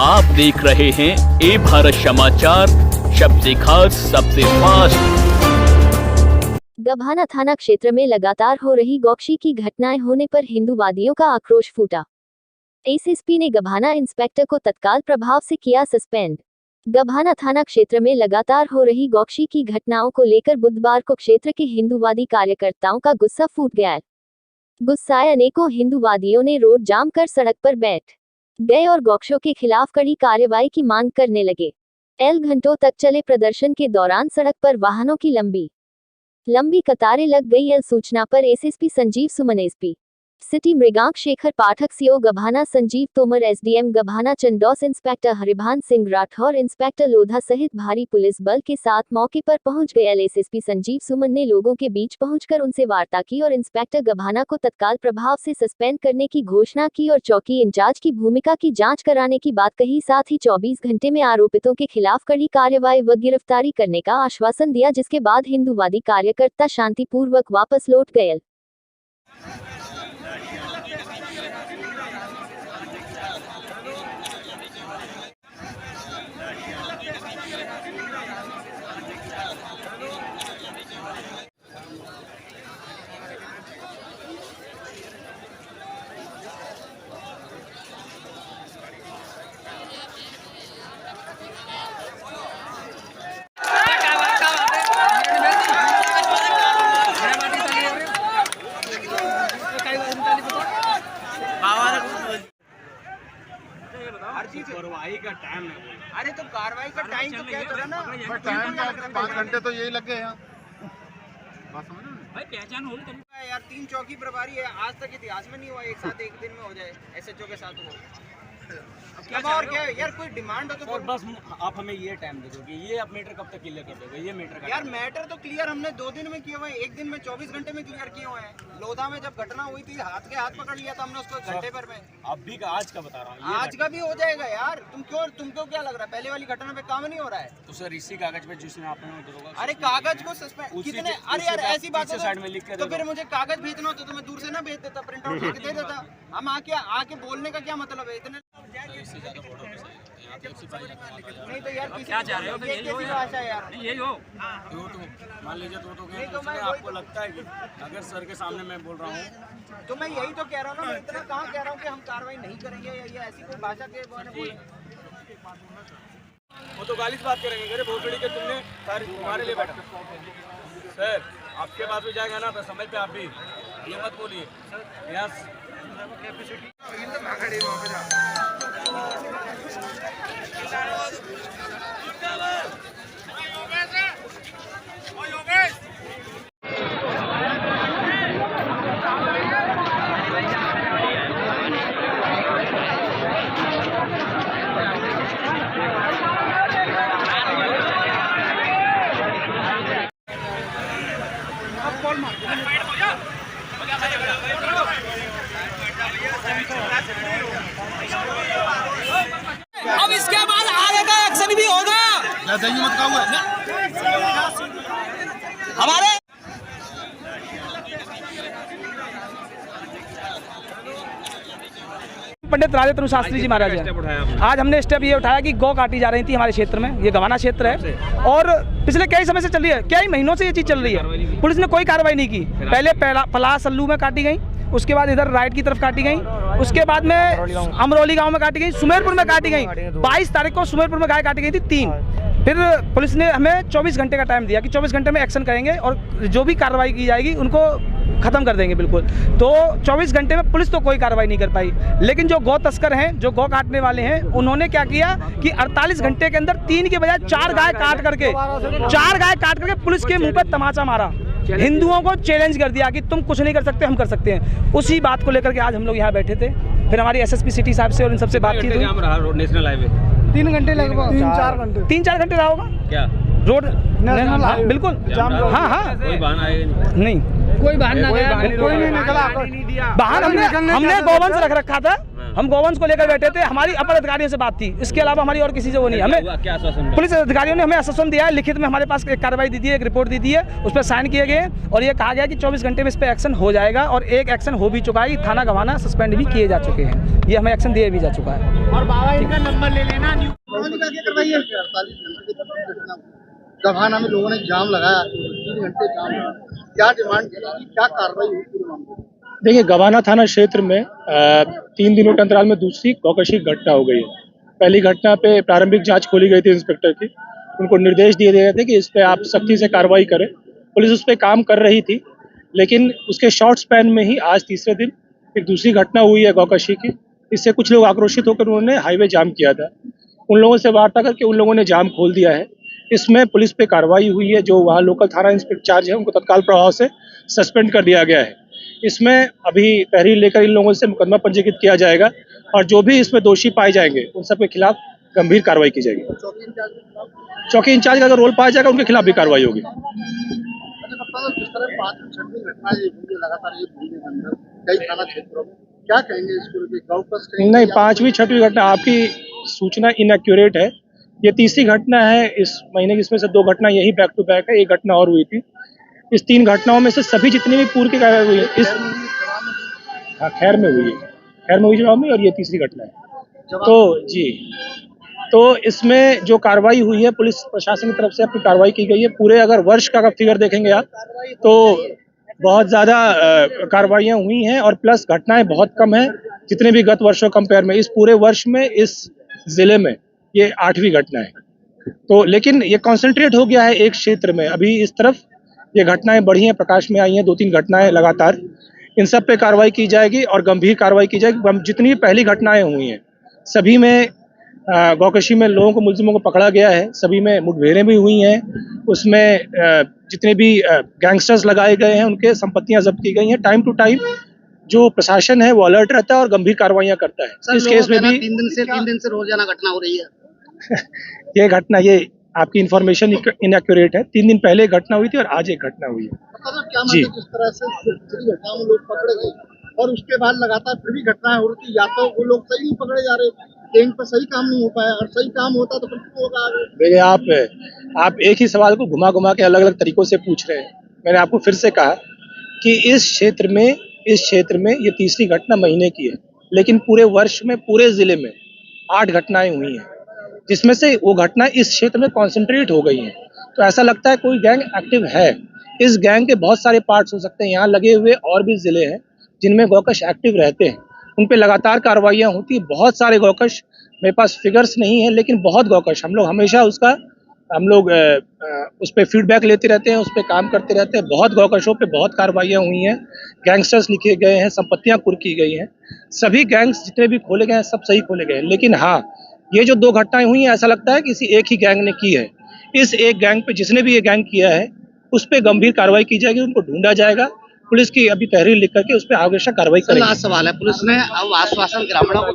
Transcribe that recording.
आप देख रहे हैं ए भारत समाचार, सबसे खास सबसे फास्ट। गभाना थाना क्षेत्र में लगातार हो रही गौकशी की घटनाएं होने पर हिंदूवादियों का आक्रोश फूटा। एसएसपी ने गभाना इंस्पेक्टर को तत्काल प्रभाव से किया सस्पेंड। गभाना थाना क्षेत्र में लगातार हो रही गौकशी की घटनाओं को लेकर बुधवार को क्षेत्र के हिंदूवादी कार्यकर्ताओं का गुस्सा फूट गया। गुस्साए अनेकों हिंदूवादियों ने रोड जाम कर सड़क पर बैठ गए और गौकशों के खिलाफ कड़ी कार्रवाई की मांग करने लगे। घंटों तक चले प्रदर्शन के दौरान सड़क पर वाहनों की लंबी कतारें लग गई। सूचना पर SSP Sanjeev Suman, SP city Mrigank Shekhar Pathak, CO Gabhana Sanjeev Tomar, SDM Gabhana Chandaus inspector Haribhan Singh Rathore, inspector Lodha सहित भारी पुलिस बल के साथ मौके पर पहुंच गए। एसएसपी संजीव सुमन ने लोगों के बीच पहुंचकर उनसे वार्ता की और इंस्पेक्टर गभाना को तत्काल प्रभाव से सस्पेंड करने की घोषणा की और चौकी इंचार्ज की भूमिका की जांच कराने की बात कही। साथ ही 24 घंटे में आरोपितों के खिलाफ कड़ी कार्रवाई व गिरफ्तारी करने का आश्वासन दिया, जिसके बाद हिंदूवादी कार्यकर्ता शांतिपूर्वक वापस लौट गए। कार्रवाई का टाइम है। अरे तो कार्रवाई का टाइम तो क्या करा ना, टाइम का 5 घंटे तो यही लग गए यहाँ। बात समझ रहे हो भाई, पहचान हो यार, 3 चौकी प्रभारी है, आज तक इतिहास में नहीं हुआ एक साथ एक दिन में हो जाए एसएचओ के साथ हो। अब और क्या है यार, कोई डिमांड हो तो और बस आप हमें ये टाइम दे दो कि ये आप मैटर कब तक क्लियर कर दोगे? ये मैटर यार मैटर तो क्लियर हमने 2 दिन में किए हुए हैं, एक दिन में 24 घंटे में क्लियर किए हुए हैं। लोधा में जब घटना हुई थी, हाथ पकड़ लिया था हमने उसको घंटे भर में। अभी का आज का बता रहा हूँ, आज का भी हो जाएगा यार। तुमको क्या लग रहा है, पहले वाली घटना पे काम नहीं हो रहा है? तो सर इसी कागज पे जिसमें आपने अरे कागज को सस्पेंड कितने, अरे यार ऐसी बात साइड में लिख के तो फिर मुझे कागज भेजना होता तो मैं दूर से ना भेज देता, प्रिंट आउट करके दे देता। हम आके बोलने का क्या मतलब है इतने? नहीं तो यार क्या चाह रहे हो, कैसी भाषा है यार? यही हो तो मान लीजिए तो आपको लगता है कि अगर सर के सामने मैं बोल रहा हूँ तो मैं यही तो कह रहा हूँ ना, मैं इतना कहाँ कह रहा हूँ कि हम कार्रवाई नहीं करेंगे या ये ऐसी कोई भाषा के बोलेंगे। वो तो गाली से बात करेंगे, अरे बहुत बड़ी के तुमने सारी तुम्हारे लिए बैठा। सर आपके पास भी जाएगा ना तो समझ पे आप भी ये मत बोलिए। यस अब इसके बाद आगे का एक्शन भी होगा। मत कहो हमारे पंडित राजेंद्र शास्त्री जी महाराज हैं। आज हमने स्टेप ये उठाया कि गौ काटी जा रही थी हमारे क्षेत्र में, ये गभाना क्षेत्र है और पिछले कई समय से चल रही है, कई महीनों से ये चीज़ चल रही है। पुलिस ने कोई कार्रवाई नहीं की। पहले पलास सल्लू में काटी गई, उसके बाद इधर राइट की तरफ काटी गई, उसके बाद में अमरोली गांव में काटी गई, सुमेरपुर में काटी गई। 22 तारीख को सुमेरपुर में गाय काटी गई थी 3। फिर पुलिस ने हमें 24 घंटे का टाइम दिया कि 24 घंटे में एक्शन करेंगे और जो भी कार्रवाई की जाएगी उनको खत्म कर देंगे बिल्कुल। तो 24 घंटे में पुलिस तो कोई कार्रवाई नहीं कर पाई, लेकिन जो गौ तस्कर हैं, जो गौ काटने वाले हैं, उन्होंने क्या किया कि 48 घंटे के अंदर 3 के बजाय 4 गाय काट करके पुलिस के मुंह पर तमाचा मारा। हिंदुओं को चैलेंज कर दिया कि तुम कुछ नहीं कर सकते, हम कर सकते हैं। उसी बात को लेकर के आज हम लोग यहाँ बैठे थे। फिर हमारी एसएसपी सिटी साहब से और इन सबसे बातचीत हुई। नेशनल हाईवे 3 घंटे लगभग 3-4 घंटे रहा होगा क्या रोड? बिल्कुल हाँ कोई बहाना आएगा नहीं, कोई बहाना कोई नहीं निकला। बाहर हमने गौवंश रख रखा था, हम गौवंश को लेकर बैठे थे। हमारी अपर अधिकारियों से बात थी, इसके अलावा हमारी और किसी से वो नहीं। हमें क्या आश्वासन, पुलिस अधिकारियों ने हमें आश्वासन दिया है, लिखित में हमारे पास एक कार्रवाई दी थी, एक रिपोर्ट दी थी है, उस पर साइन किए गए और ये कहा गया कि 24 घंटे में इस पर एक्शन हो जाएगा और एक एक्शन हो भी चुका है, थाना गभाना सस्पेंड भी किए जा चुके हैं। ये हमें एक्शन दिया भी जा चुका है। और बाबा इनका नंबर ले लेना। गभाना में लोगों ने जाम लगाया, 3 घंटे जाम लगा, क्या डिमांड करेगी, क्या कार्रवाई हुई पूरे मामले में? देखिए, गवाना थाना क्षेत्र में 3 दिनों के अंतराल में दूसरी गौकशी घटना हो गई है। पहली घटना पे प्रारंभिक जांच खोली गई थी इंस्पेक्टर की, उनको निर्देश दिए गए थे कि इस पे आप सख्ती से कार्रवाई करें। पुलिस उस पर काम कर रही थी, लेकिन उसके शॉर्ट स्पैन में ही आज तीसरे दिन एक दूसरी घटना हुई है गौकशी की। इससे कुछ लोग आक्रोशित होकर उन्होंने हाईवे जाम किया था। उन लोगों से वार्ता करके उन लोगों ने जाम खोल दिया है। इसमें पुलिस पे कार्रवाई हुई है। जो वहाँ लोकल थाना इंस्पेक्टर है उनको तत्काल प्रभाव से सस्पेंड कर दिया गया है। इसमें अभी तहरीर लेकर इन लोगों से मुकदमा पंजीकृत किया जाएगा और जो भी इसमें दोषी पाए जाएंगे उन सब के खिलाफ गंभीर कार्रवाई की जाएगी। चौकी इंचार्ज का अगर रोल पाया जाएगा उनके खिलाफ भी कार्रवाई होगी। जिस तरह 5-6 घटना लगातार ये भूमि के अंदर कई थाना क्षेत्रों में, क्या कहेंगे इसको लेकर? गौकश कहेंगे? नहीं, 5वीं-6वीं घटना आपकी सूचना इनएक्यूरेट है। ये तीसरी घटना है इस महीने की। इसमें से 2 घटना यही बैक टू बैक है, एक घटना और हुई थी। इस 3 घटनाओं में से सभी जितनी भी पूर्व की कार्रवाई हुई है इस खैर में हुई है, खैर में हुई जवाब में, और ये तीसरी घटना है। तो जी, तो इसमें जो कार्रवाई हुई है पुलिस प्रशासन की तरफ से अपनी कार्रवाई की गई है। पूरे अगर वर्ष का अगर फिगर देखेंगे आप तो बहुत ज़्यादा कार्रवाइयाँ हुई हैं और प्लस घटनाएं बहुत कम हैं जितने भी गत वर्षों कंपेयर में। इस पूरे वर्ष में इस ज़िले में ये 8वीं घटना है। तो लेकिन ये कॉन्सेंट्रेट हो गया है एक क्षेत्र में। अभी इस तरफ ये घटनाएं बढ़ी हैं, प्रकाश में आई हैं 2-3 घटनाएं लगातार। इन सब पे कार्रवाई की जाएगी और गंभीर कार्रवाई की जाएगी। जितनी भी पहली घटनाएं हुई हैं सभी में गौकशी में लोगों को, मुलजिमों को पकड़ा गया है। सभी में मुठभेड़ें भी हुई हैं। उसमें जितने भी गैंगस्टर्स लगाए गए हैं उनके संपत्तियां जब्त की गई हैं। टाइम टू टाइम जो प्रशासन है वो अलर्ट रहता है और गंभीर कार्रवाइयां करता है। इस केस में भी 3 दिन से रोजाना घटना हो रही है। ये घटना, ये आपकी इन्फॉर्मेशन इनएक्यूरेट है। 3 दिन पहले एक घटना हुई थी और आज एक घटना हुई है। क्या जी। मतलब जिस तरह से दूसरी घटना में लोग पकड़े गए और उसके बाद लगातार फिर भी घटनाएं हो रही थी, या तो वो लोग सही नहीं पकड़े जा रहे, गैंग पर सही काम नहीं हो पाया, और सही काम होता तो फिर क्यों होगा आगे? देखिए, आप एक ही सवाल को घुमा घुमा के अलग अलग तरीकों से पूछ रहे हैं। मैंने आपको फिर से कहा कि इस क्षेत्र में ये तीसरी घटना महीने की है, लेकिन पूरे वर्ष में पूरे जिले में 8 घटनाएं हुई हैं, जिसमें से वो घटना इस क्षेत्र में कॉन्सेंट्रेट हो गई हैं। तो ऐसा लगता है कोई गैंग एक्टिव है। इस गैंग के बहुत सारे पार्ट्स हो सकते हैं। यहाँ लगे हुए और भी जिले हैं जिनमें गौकश एक्टिव रहते हैं, उन पे लगातार कार्रवाइयाँ होती है। बहुत सारे गौकश, मेरे पास फिगर्स नहीं है लेकिन बहुत गौकश, हम लोग हमेशा उस पर फीडबैक लेते रहते हैं, उस पर काम करते रहते हैं। बहुत गौकशों पे बहुत कार्रवाइयाँ हुई हैं, गैंगस्टर्स लिखे गए हैं, संपत्तियाँ कुर्क की गई हैं। सभी गैंग्स जितने भी खोले गए हैं सब सही खोले गए हैं। लेकिन हाँ, ये जो 2 घटनाएं हुई हैं ऐसा लगता है किसी एक ही गैंग ने की है। इस एक गैंग पे, जिसने भी ये गैंग किया है उस पर गंभीर कार्रवाई की जाएगी, उनको ढूंढा जाएगा। पुलिस की अभी तहरीर लिख करके उस पर आवश्यक कार्रवाई करेगी। लास्ट सवाल है, पुलिस ने अब आश्वासन ग्रामीणों को